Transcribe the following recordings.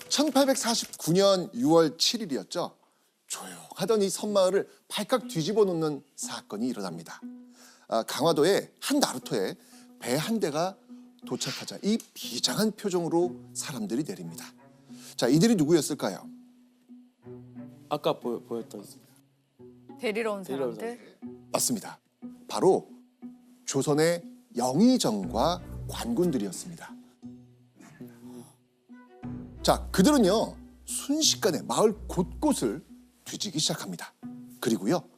(1849년 6월 7일이었죠) 조용하던 이 섬마을을 발칵 뒤집어 놓는 사건이 일어납니다. 강화도의 한 나루터에 배 한 대가 도착하자 이 비장한 표정으로 사람들이 내립니다. 자, 이들이 누구였을까요? 아까 보였던 데리러 온 사람들? 맞습니다. 바로 조선의 영의정과 관군들이었습니다. 자, 그들은요 순식간에 마을 곳곳을 뒤지기 시작합니다. 그리고요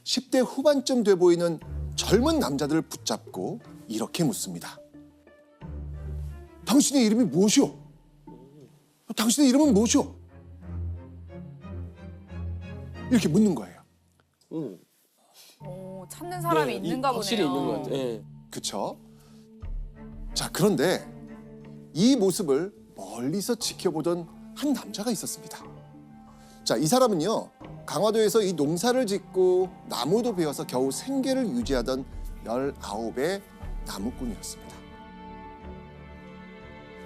10대 후반쯤 돼 보이는 젊은 남자들을 붙잡고 이렇게 묻습니다. 당신의 이름이 무엇이오? 당신의 이름은 무엇이오? 이렇게 묻는 거예요. 오, 찾는 사람이 있는가 보네요. 확실히 있는 것 같아요. 네. 그쵸? 자, 그런데 이 모습을 멀리서 지켜보던 한 남자가 있었습니다. 자, 이 사람은요 강화도에서 이 농사를 짓고 나무도 베어서 겨우 생계를 유지하던 19의 나무꾼이었습니다.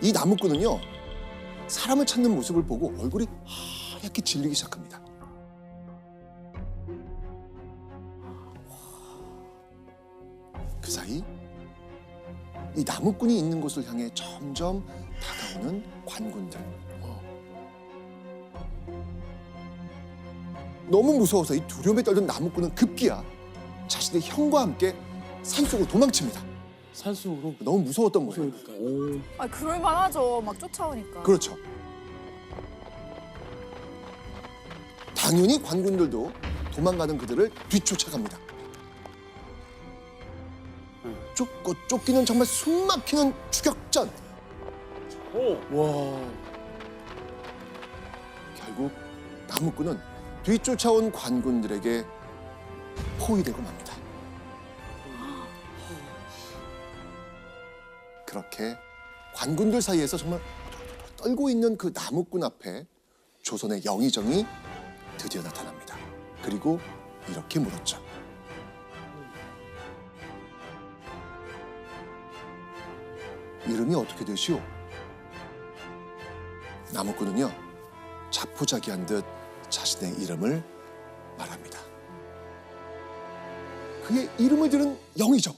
이 나무꾼은요 사람을 찾는 모습을 보고 얼굴이 하얗게 질리기 시작합니다. 그 사이 이 나무꾼이 있는 곳을 향해 점점 다가오는 관군들. 너무 무서워서 이 두려움에 떨던 나무꾼은 급기야 자신의 형과 함께 산속으로 도망칩니다. 산속으로 너무 무서웠던 거예요. 그러니까. 아, 그럴 만하죠. 막 쫓아오니까. 그렇죠. 당연히 관군들도 도망가는 그들을 뒤쫓아갑니다. 쫓고 쫓기는 정말 숨막히는 추격전. 와. 결국 나무꾼은 뒤쫓아온 관군들에게 포위되고 맙니다. 그렇게 관군들 사이에서 정말 떨고 있는 그 나무꾼 앞에 조선의 영의정이 드디어 나타납니다. 그리고 이렇게 물었죠. 이름이 어떻게 되시오? 나무꾼은요 자포자기한 듯 자신의 이름을 말합니다. 그의 이름을 들은 영의정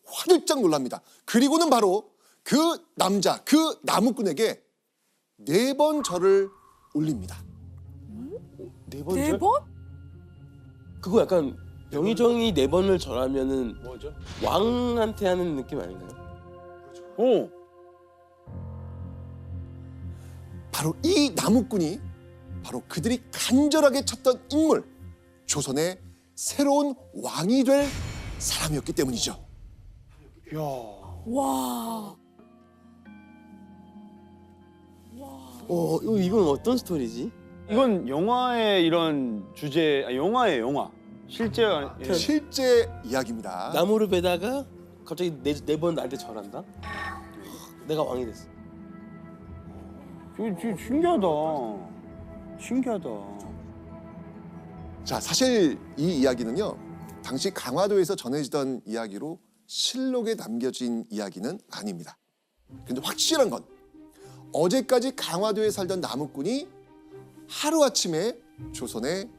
화들짝 놀랍니다. 그리고는 바로 그 남자, 그 나무꾼에게 4번 절을 올립니다. 4번 네 절? 번? 그거 약간 영의정이 4번을 절하면은 뭐죠? 왕한테 하는 느낌 아닌가요? 오. 바로 이 나무꾼이 바로 그들이 간절하게 찾던 인물, 조선의 새로운 왕이 될 사람이었기 때문이죠. 야. 와. 이건 어떤 스토리지? 이건 영화의 이런 주제, 영화예요, 영화. 실제 실제 이야기입니다. 나무를 베다가 갑자기 4번 나한테 절한다? 내가 왕이 됐어. 이거 신기하다. 신기하다. 자, 사실 이 이야기는요 당시 강화도에서 전해지던 이야기로 실록에 남겨진 이야기는 아닙니다. 근데 확실한 건 어제까지 강화도에 살던 나무꾼이 하루아침에 조선의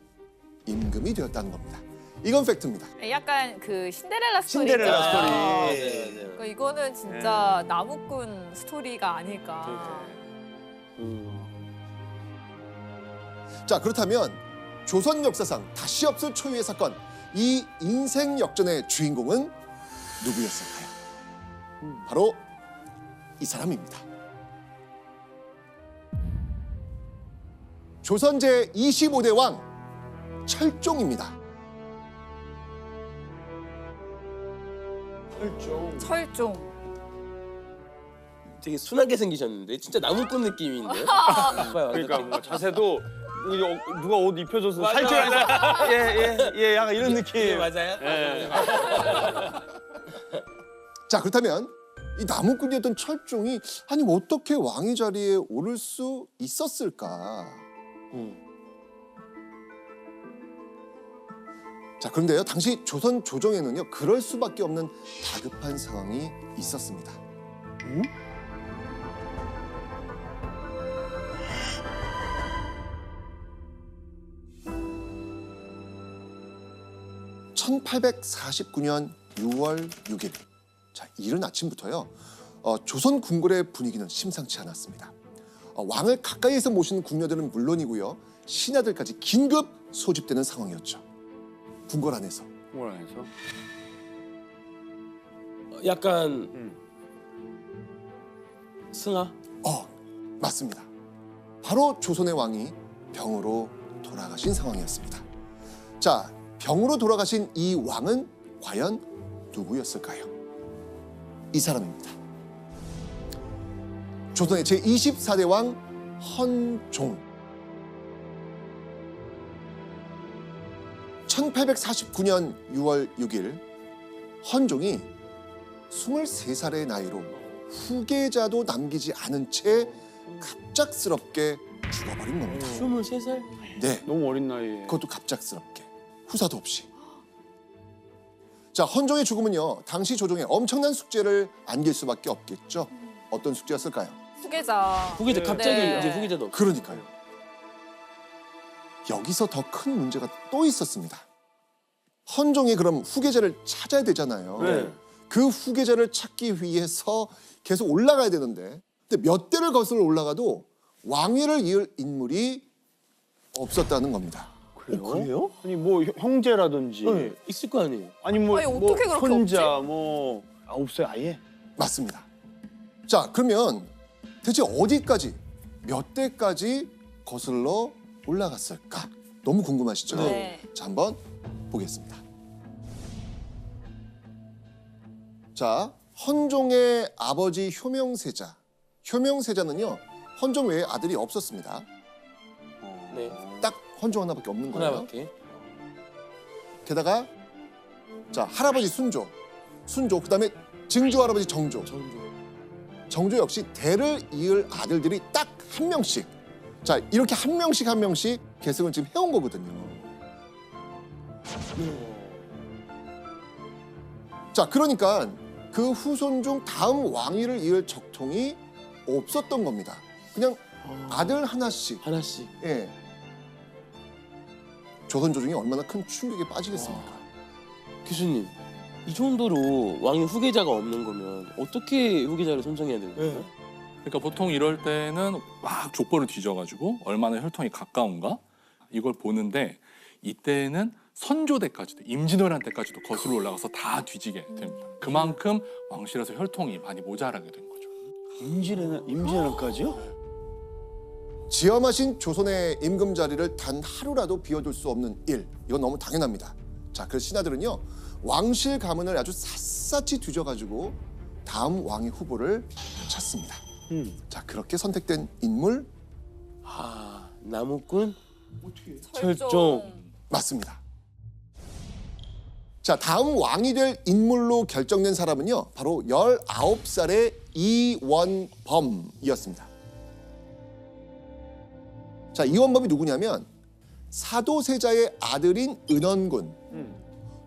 임금이 되었다는 겁니다. 이건 팩트입니다. 약간 그 신데렐라 스토리. 신데렐라 있잖아요. 스토리. 맞아요. 그러니까 이거는 진짜 나무꾼 스토리가 아닐까. 자, 그렇다면 조선 역사상 다시 없을 초유의 사건, 이 인생 역전의 주인공은 누구였을까요? 바로 이 사람입니다. 조선 제25대 왕 철종입니다. 철종. 되게 순하게 생기셨는데 진짜 나무꾼 느낌인데요? 그러니까 뭐 자세도 누가 옷 입혀줘서 맞아, 살쪄서 예예예 약간 이런 느낌. 맞아요? 예. 자, 그렇다면 이 나무꾼이었던 철종이 아니 어떻게 왕의 자리에 오를 수 있었을까? 자, 그런데요, 당시 조선 조정에는요, 그럴 수밖에 없는 다급한 상황이 있었습니다. 응? 1849년 6월 6일, 자, 이른 아침부터요, 조선 궁궐의 분위기는 심상치 않았습니다. 왕을 가까이에서 모시는 궁녀들은 물론이고요, 신하들까지 긴급 소집되는 상황이었죠. 궁궐 안에서. 뭘 안에서? 약간 승하? 맞습니다. 바로 조선의 왕이 병으로 돌아가신 상황이었습니다. 자, 병으로 돌아가신 이 왕은 과연 누구였을까요? 이 사람입니다. 조선의 제24대 왕 헌종. 1849년 6월 6일 헌종이 23살의 나이로 후계자도 남기지 않은 채 갑작스럽게 죽어버린 겁니다. 23살? 네, 너무 어린 나이에. 그것도 갑작스럽게 후사도 없이. 자, 헌종의 죽음은요, 당시 조정에 엄청난 숙제를 안길 수밖에 없겠죠. 어떤 숙제였을까요? 후계자. 후계자 갑자기 네. 이제 후계자도 없어. 그러니까요. 여기서 더 큰 문제가 또 있었습니다. 헌종이 그럼 후계자를 찾아야 되잖아요. 네. 그 후계자를 찾기 위해서 계속 올라가야 되는데, 근데 몇 대를 거슬러 올라가도 왕위를 이을 인물이 없었다는 겁니다. 그래요? 아니 뭐 형제라든지. 네, 있을 거 아니에요. 아니 뭐, 아니, 어떻게 그렇게 손자 뭐 없어요 아예? 맞습니다. 자, 그러면 대체 어디까지, 몇 대까지 거슬러 올라갔을까? 너무 궁금하시죠? 네. 자, 한번 보겠습니다. 자, 헌종의 아버지 효명세자. 효명세자는요, 헌종 외에 아들이 없었습니다. 네. 딱 헌종 하나밖에 없는 거예요. 하나밖에. 게다가 자, 할아버지 순조, 그다음에 증조 할아버지 정조. 정조 역시 대를 이을 아들들이 딱 한 명씩. 자, 이렇게 한 명씩 계승을 지금 해온 거거든요. 자, 그러니까 그 후손 중 다음 왕위를 이을 적통이 없었던 겁니다. 그냥 아들 하나씩. 하나씩. 예. 조선 조정이 얼마나 큰 충격에 빠지겠습니까? 교수님, 이 정도로 왕의 후계자가 없는 거면 어떻게 후계자를 선정해야 되는 거예요? 그러니까 보통 이럴 때는 막 족보를 뒤져가지고 얼마나 혈통이 가까운가 이걸 보는데 이때는 선조대까지도 임진왜란 때까지도 거슬러 올라가서 다 뒤지게 됩니다. 그만큼 왕실에서 혈통이 많이 모자라게 된 거죠. 임진왜란까지요? 지엄하신 조선의 임금 자리를 단 하루라도 비워둘 수 없는 일, 이건 너무 당연합니다. 자, 그래서 신하들은요, 왕실 가문을 아주 샅샅이 뒤져가지고 다음 왕의 후보를 찾습니다. 자, 그렇게 선택된 인물 나무꾼 철종. 맞습니다. 자, 다음 왕이 될 인물로 결정된 사람은요, 바로 19살의 이원범이었습니다. 자, 이원범이 누구냐면 사도세자의 아들인 은원군,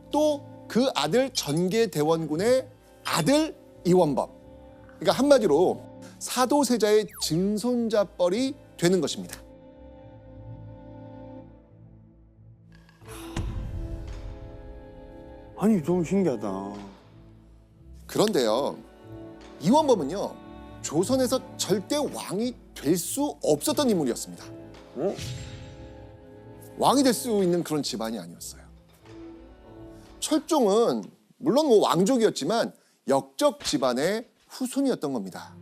또 그 아들 전개대원군의 아들 이원범. 그러니까 한마디로 사도세자의 증손자뻘이 되는 것입니다. 아니 너무 신기하다. 그런데요, 이원범은요, 조선에서 절대 왕이 될 수 없었던 인물이었습니다. 왕이 될 수 있는 그런 집안이 아니었어요. 철종은 물론 뭐 왕족이었지만 역적 집안의 후손이었던 겁니다.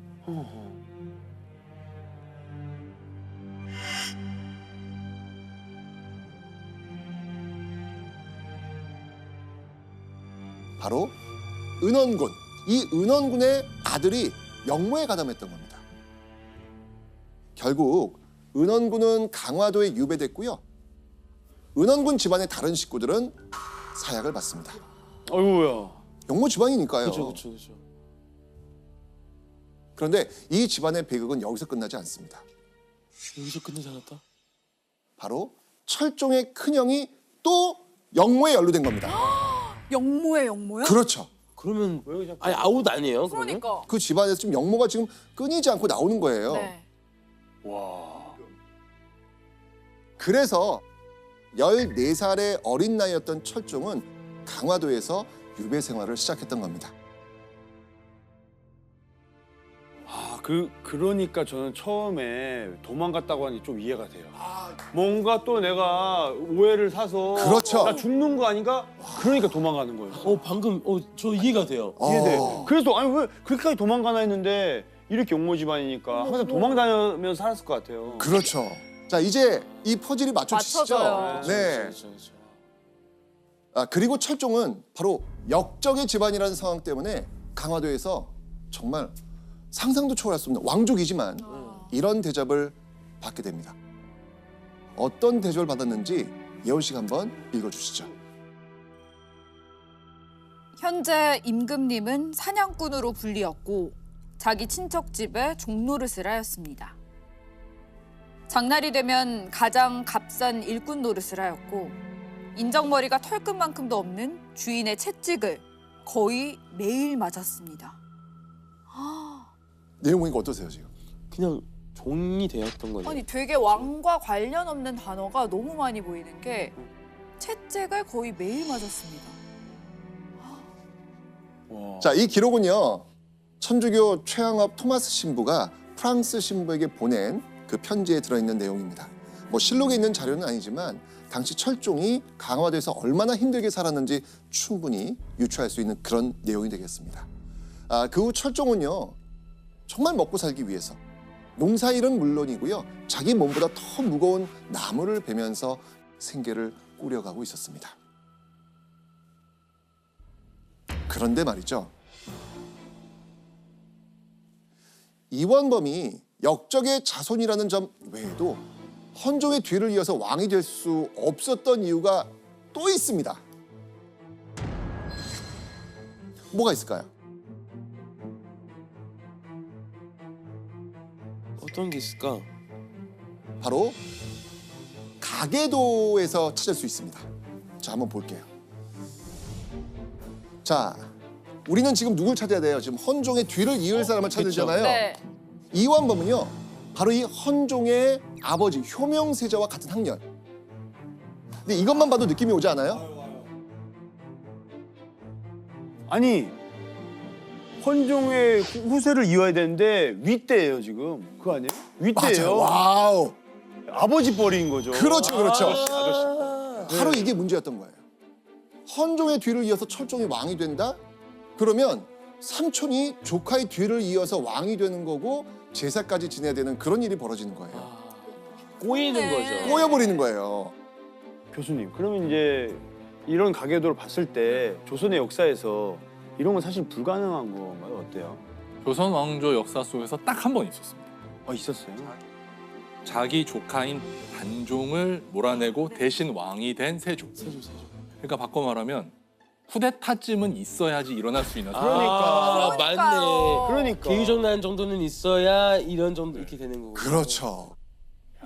바로 은원군, 이 은원군의 아들이 영모에 가담했던 겁니다. 결국 은원군은 강화도에 유배됐고요, 은원군 집안의 다른 식구들은 사약을 받습니다. 어이구야. 영모 집안이니까요. 그렇죠. 그런데 이 집안의 비극은 여기서 끝나지 않습니다. 여기서 끝내지 않았다? 바로 철종의 큰형이 또 영모에 연루된 겁니다. 영모예요, 영모요? 그렇죠. 그러면 아니 아웃 아니에요? 그러면? 그러니까. 그 집안에서 지금 영모가 지금 끊이지 않고 나오는 거예요. 네. 와. 그래서 14살의 어린 나이였던 철종은 강화도에서 유배 생활을 시작했던 겁니다. 아, 그러니까 저는 처음에 도망갔다고 하니 좀 이해가 돼요. 뭔가 또 내가 오해를 사서 그렇죠. 나 죽는 거 아닌가? 그러니까 도망가는 거예요. 방금 저 이해가 돼요. 이해돼. 어. 그래서 아니 왜 그렇게까지 도망가나 했는데 이렇게 용모 집안이니까 항상 도망다니면서 살았을 것 같아요. 그렇죠. 자, 이제 이 퍼즐이 맞춰지시죠? 맞춰져요. 네. 그렇죠. 그리고 철종은 바로 역적의 집안이라는 상황 때문에 강화도에서 정말 상상도 초월할 수 없는 왕족이지만 이런 대접을 받게 됩니다. 어떤 대접을 받았는지 예원 씨가 한번 읽어주시죠. 현재 임금님은 사냥꾼으로 불리었고 자기 친척 집에 종노릇을 하였습니다. 장날이 되면 가장 값싼 일꾼 노릇을 하였고 인정머리가 털끝만큼도 없는 주인의 채찍을 거의 매일 맞았습니다. 내용 보니까 어떠세요 지금? 그냥 종이 되었던 거죠. 아니 되게 왕과 관련 없는 단어가 너무 많이 보이는 게 채찍을 거의 매일 맞았습니다. 와. 자, 이 기록은요 천주교 최양업 토마스 신부가 프랑스 신부에게 보낸 그 편지에 들어있는 내용입니다. 뭐 실록에 있는 자료는 아니지만 당시 철종이 강화도에서 얼마나 힘들게 살았는지 충분히 유추할 수 있는 그런 내용이 되겠습니다. 그 후 철종은요 정말 먹고 살기 위해서 농사일은 물론이고요 자기 몸보다 더 무거운 나무를 베면서 생계를 꾸려가고 있었습니다. 그런데 말이죠, 이원범이 역적의 자손이라는 점 외에도 헌종의 뒤를 이어서 왕이 될 수 없었던 이유가 또 있습니다. 뭐가 있을까요? 어떤 게 있을까? 바로 가계도에서 찾을 수 있습니다. 자, 한번 볼게요. 자, 우리는 지금 누굴 찾아야 돼요? 지금 헌종의 뒤를 이을 사람을 찾으잖아요. 네. 이원범은요, 바로 이 헌종의 아버지 효명세자와 같은 학년. 근데 이것만 봐도 느낌이 오지 않아요? 아니 헌종의 후세를 이어야 되는데 윗대예요 지금. 그거 아니에요? 윗대예요. 맞아요. 와우. 아버지 뻘인 거죠. 그렇죠, 그렇죠. 아저씨. 바로 이게 문제였던 거예요. 헌종의 뒤를 이어서 철종이 왕이 된다? 그러면 삼촌이 조카의 뒤를 이어서 왕이 되는 거고 제사까지 지내야 되는 그런 일이 벌어지는 거예요. 꼬이는 네. 거죠. 꼬여버리는 거예요. 교수님, 그러면 이제 이런 가계도를 봤을 때 조선의 역사에서 이런 건 사실 불가능한 건가요? 어때요? 조선 왕조 역사 속에서 딱 한 번 있었습니다. 있었어요. 자기 조카인 단종을 몰아내고 대신 왕이 된 세조. 그러니까 바꿔 말하면 쿠데타쯤은 있어야지 일어날 수 있는. 그러니까 그러니까요. 맞네. 그러니까. 비유정난 정도는 있어야 이런 정도 이렇게 되는 거고. 그렇죠.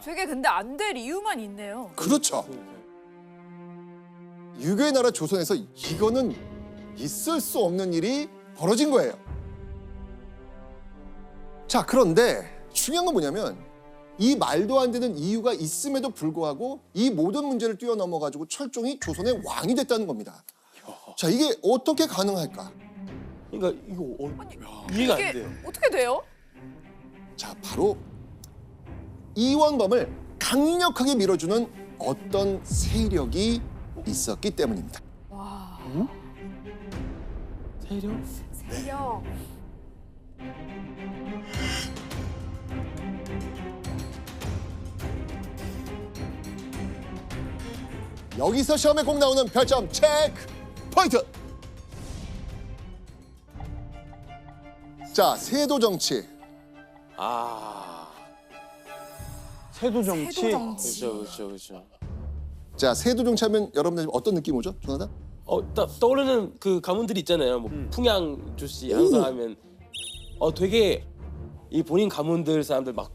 되게 근데 안 될 이유만 있네요. 그렇죠. 유교의 나라 조선에서 이거는 있을 수 없는 일이 벌어진 거예요. 자, 그런데 중요한 건 뭐냐면 이 말도 안 되는 이유가 있음에도 불구하고 이 모든 문제를 뛰어넘어 가지고 철종이 조선의 왕이 됐다는 겁니다. 자, 이게 어떻게 가능할까? 그러니까 이거 이해가 안 이게 돼요. 어떻게 돼요? 자, 바로 이원범을 강력하게 밀어주는 어떤 세력이 있었기 때문입니다. 와. 세력? 세력. 여기서 시험에 꼭 나오는 별점 체크 포인트. 자, 세도 정치. 세도 정치. 세도 정치. 그렇죠. 자, 세도 정치하면 여러분들 어떤 느낌 오죠, 조나단? 떠오르는 그 가문들이 있잖아요. 뭐 풍양 조씨 항상 하면 되게 이 본인 가문들 사람들 막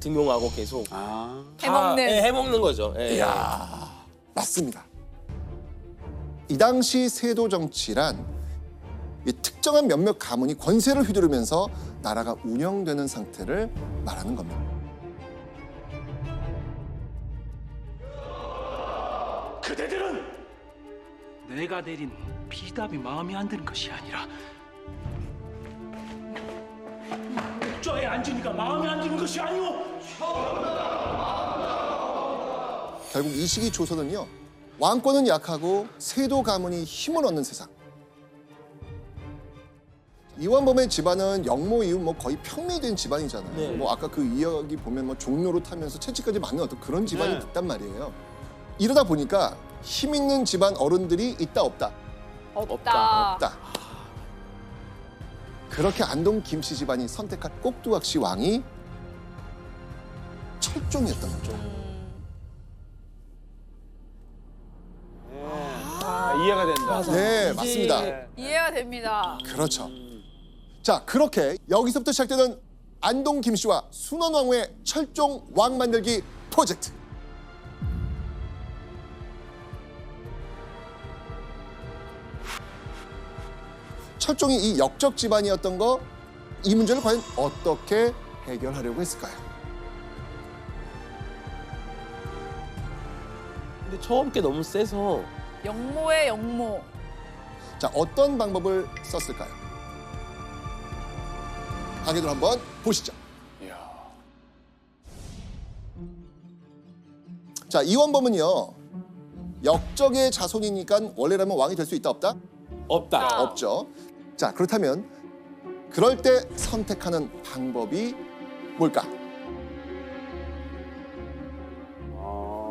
등용하고 계속 아. 다 해먹는. 해먹는 거죠. 예. 이야, 맞습니다. 이 당시 세도 정치란 이 특정한 몇몇 가문이 권세를 휘두르면서 나라가 운영되는 상태를 말하는 겁니다. 그대들은 내가 내린 비답이 마음에 안 드는 것이 아니라 저의 안진이가 마음에 안 드는 것이 아니오. 결국 이 시기 조선은요, 왕권은 약하고 세도 가문이 힘을 얻는 세상. 이완범의 집안은 영모 이후 뭐 거의 평미된 집안이잖아요. 네. 뭐 아까 그 이야기 보면 뭐 종로로 타면서 채찍까지 맞는 어떤 그런 집안이 네. 됐단 말이에요. 이러다 보니까 힘 있는 집안 어른들이 있다 없다. 없다. 없다. 그렇게 안동 김씨 집안이 선택한 꼭두각시 왕이 철종이었던 거죠. 이해가 된다. 네, 이제- 맞습니다. 이해가 됩니다. 그렇죠. 자, 그렇게 여기서부터 시작되는 안동 김씨와 순원왕후의 철종 왕 만들기 프로젝트. 철종이 이 역적 집안이었던 거, 이 문제를 과연 어떻게 해결하려고 했을까요? 근데 처음 게 너무 세서 영모의 영모. 자, 어떤 방법을 썼을까요? 가게들 한번 보시죠. 이야. 자, 이완범은요, 역적의 자손이니까 원래라면 왕이 될 수 있다 없다? 없다. 없죠. 자, 그렇다면 그럴 때 선택하는 방법이 뭘까?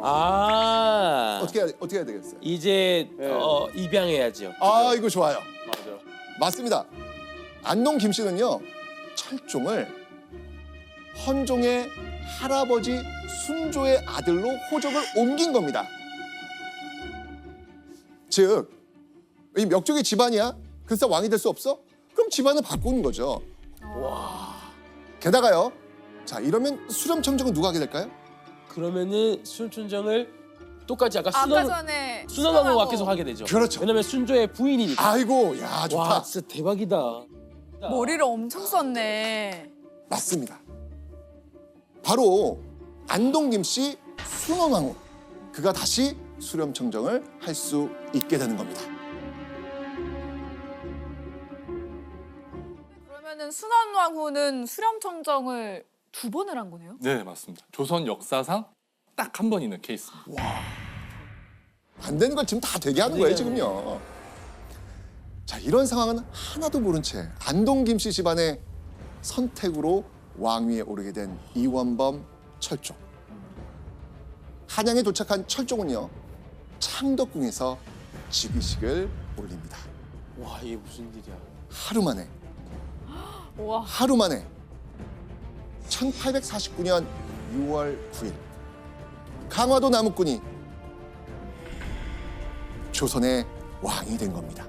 아, 어떻게 해야 되겠어요? 이제 네. 입양해야죠. 아, 이거 좋아요. 맞아. 맞습니다. 안동 김씨는요, 철종을 헌종의 할아버지 순조의 아들로 호적을 옮긴 겁니다. 즉, 이 역적의 집안이야? 그래서 왕이 될 수 없어? 그럼 집안을 바꾸는 거죠. 게다가요, 자, 이러면 수렴청정은 누가 하게 될까요? 그러면은 순춘정을 똑같이 아까 아까 전에 순원왕후가 계속 하게 되죠. 그렇죠. 왜냐면 순조의 부인이니까. 아이고, 야, 좋다. 와, 진짜 대박이다. 머리를 엄청 썼네. 맞습니다. 바로 안동 김씨 순원왕후, 그가 다시 수렴청정을 할 수 있게 되는 겁니다. 그러면은 순원왕후는 수렴청정을 2번을 한 거네요? 네, 맞습니다. 조선 역사상 딱 한 번 있는 케이스입니다. 안 되는 걸 지금 다 되게 하는 거예요, 지금요. 자, 이런 상황은 하나도 모른 채 안동 김씨 집안의 선택으로 왕위에 오르게 된 이완범 철종. 한양에 도착한 철종은요, 창덕궁에서 즉위식을 올립니다. 와, 이게 무슨 일이야? 우와. 하루 만에 1849년 6월 9일 강화도 남욱군이 조선의 왕이 된 겁니다.